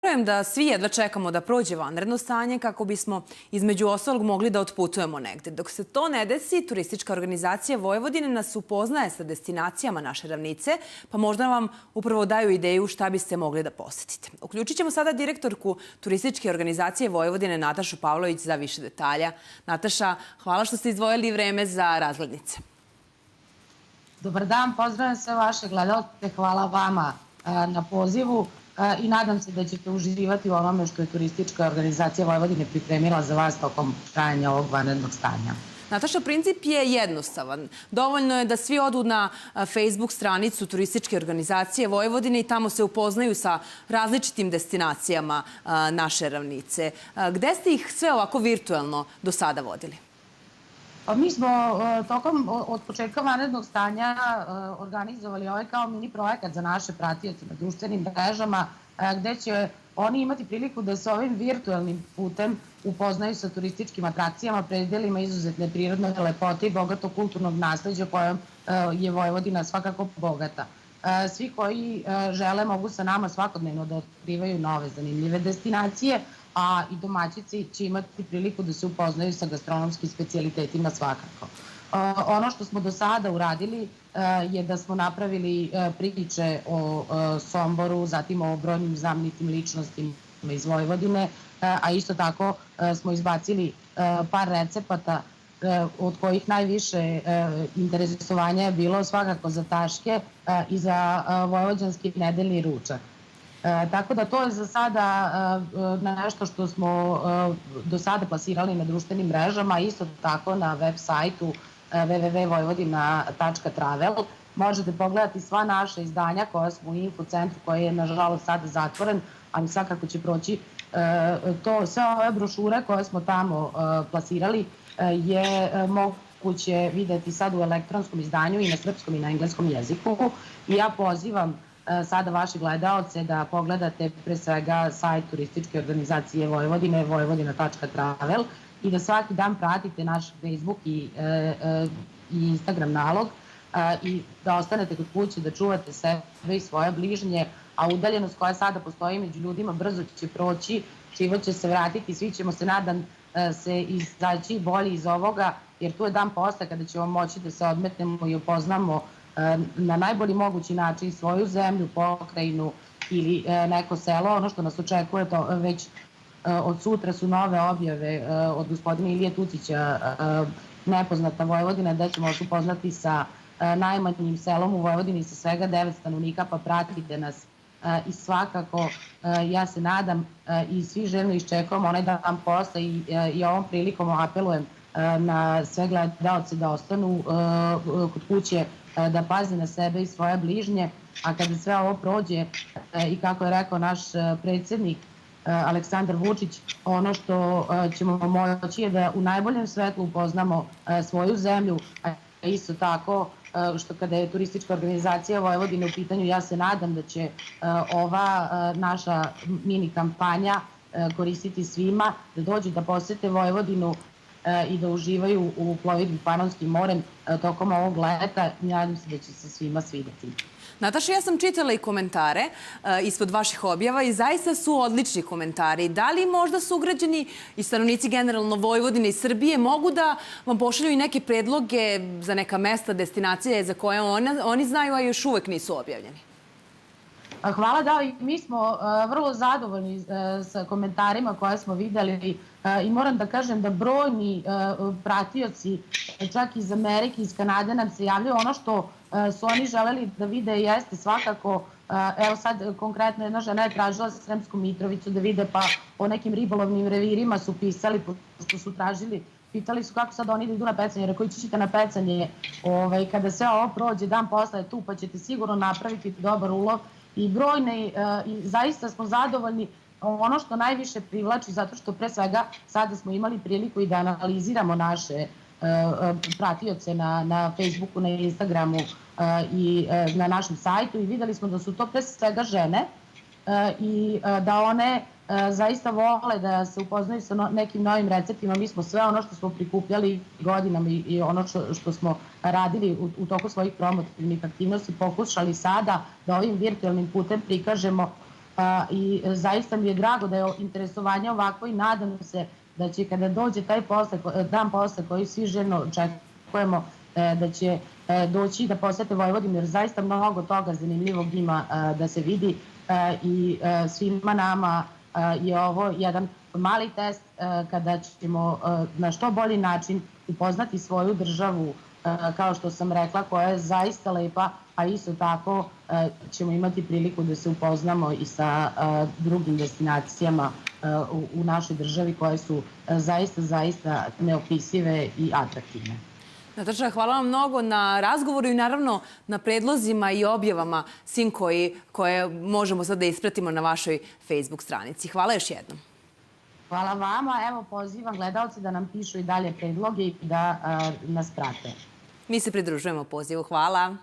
Verujem da svi jedva čekamo da prođe vanredno stanje kako bismo između ostalog mogli da otputujemo negde. Dok se to ne desi, turistička organizacija Vojvodine nas upoznaje sa destinacijama naše ravnice, pa možda vam upravo daju ideju šta biste mogli da posetite. Uključit ćemo sada direktorku turističke organizacije Vojvodine Natašu Pavlović za više detalja. Nataša, hvala što ste izdvojili vreme za razglednice. Dobar dan, pozdravljam sve vaše gledalce, hvala vama na pozivu i nadam se da ćete uživati u onome što je turistička organizacija Vojvodine pripremila za vas tokom trajanja ovog vanrednog stanja. Nataša, princip je jednostavan. Dovoljno je da svi odu na Facebook stranicu turističke organizacije Vojvodine i tamo se upoznaju sa različitim destinacijama naše ravnice. Gde ste ih sve ovako virtuelno do sada vodili? Mi smo od početka vanrednog stanja organizovali ovaj kao mini projekat za naše pratioce na društvenim mrežama, gde će oni imati priliku da se ovim virtuelnim putem upoznaju sa turističkim atrakcijama, predelima izuzetne prirodne lepote i bogatog kulturnog nasleđa kojom je Vojvodina svakako bogata. Svi koji žele mogu sa nama svakodnevno da otkrivaju nove zanimljive destinacije, a i domaćici će imati priliku da se upoznaju sa gastronomskim specijalitetima svakako. Ono što smo do sada uradili je da smo napravili priče o Somboru, zatim o brojnim znamenitim ličnostima iz Vojvodine, a isto tako smo izbacili par recepata od kojih najviše interesovanja je bilo svakako za taške i za vojvođanski nedeljni ručak. Tako da to je za sada nešto što smo do sada plasirali na društvenim mrežama, isto tako na web sajtu www.vojvodina.travel. Možete pogledati sva naša izdanja koja smo u infocentru koji je nažalost sada zatvoren, ali svakako će proći sve ove brošure koje smo tamo plasirali je moguće videti sad u elektronskom izdanju i na srpskom i na engleskom jeziku. I ja pozivam sada vaše gledaoce da pogledate pre svega sajt turističke organizacije Vojvodine, vojvodina.travel i da svaki dan pratite naš Facebook i Instagram nalog i da ostanete kod kuće, da čuvate sebe i svoje bližnje, a udaljenost koja sada postoji među ljudima brzo će proći, život će se vratiti, svi ćemo se, nadam se, izaći bolji iz ovoga, jer tu je dan posle kada ćemo moći da se odmetnemo i upoznamo na najbolji mogući način svoju zemlju, pokrajinu ili neko selo. Ono što nas očekuje to već od sutra su nove objave od gospodina Ilije Tucića, Nepoznata Vojvodina, gde ćemo se upoznati sa najmanjim selom u Vojvodini sa svega 9 stanovnika, pa pratite nas i svakako ja se nadam i svi željno iščekujemo onaj dan posle i ovom prilikom apelujem na sve gledaoce da ostanu kod kuće, da pazi na sebe i svoje bližnje, a kada sve ovo prođe i kako je rekao naš predsjednik Aleksandar Vučić, ono što ćemo moći je da u najboljem svetlu upoznamo svoju zemlju, a isto tako što kada je turistička organizacija Vojvodine u pitanju, ja se nadam da će ova naša mini kampanja koristiti svima, da dođu da posete Vojvodinu i da uživaju u plovidbi Panonskim morem tokom ovog leta. Nadam se da će se svima svideti. Nataša, ja sam čitala i komentare ispod vaših objava i zaista su odlični komentari. Da li možda sugrađani i stanovnici generalno Vojvodine i Srbije mogu da vam pošalju i neke predloge za neka mesta, destinacije za koje oni znaju, a još uvek nisu objavljeni? Hvala, da, mi smo vrlo zadovoljni sa komentarima koje smo videli i moram da kažem da brojni pratioci, čak iz Amerike, iz Kanade nam se javljaju. Ono što su oni želeli da vide jeste svakako, evo sad konkretno jedna žena je tražila Sremsku Mitrovicu da vide, pa o nekim ribolovnim revirima su pisali, pošto su tražili, pitali su kako sad oni idu na pecanje, rekao ići ćete na pecanje kada sve ovo prođe, dan posle je tu, pa ćete sigurno napraviti dobar ulov. I brojne, zaista smo zadovoljni. Ono što najviše privlači, zato što pre svega sada smo imali priliku i da analiziramo naše pratioce na Facebooku, na Instagramu i na našem sajtu i videli smo da su to pre svega žene i da one zaista vole da se upoznaju sa nekim novim receptima. Mi smo sve ono što smo prikupljali godinama i ono što smo radili u toku svojih promotivnih aktivnosti pokušali sada da ovim virtualnim putem prikažemo i zaista mi je drago da je interesovanje ovako i nadam se da će kada dođe taj dan posle koji svi željno očekujemo, da će doći da posete Vojvodinu, jer zaista mnogo toga zanimljivog ima da se vidi i svima nama je ovo jedan mali test kada ćemo na što bolji način upoznati svoju državu, kao što sam rekla, koja je zaista lepa, a isto tako ćemo imati priliku da se upoznamo i sa drugim destinacijama u našoj državi koje su zaista neopisive i atraktivne. Nataša, hvala vam mnogo na razgovoru i naravno na predlozima i objavama svim koje možemo sad da ispratimo na vašoj Facebook stranici. Hvala još jednom. Hvala vama. Evo, pozivam gledalce da nam pišu i dalje predloge i da nas prate. Mi se pridružujemo pozivu. Hvala.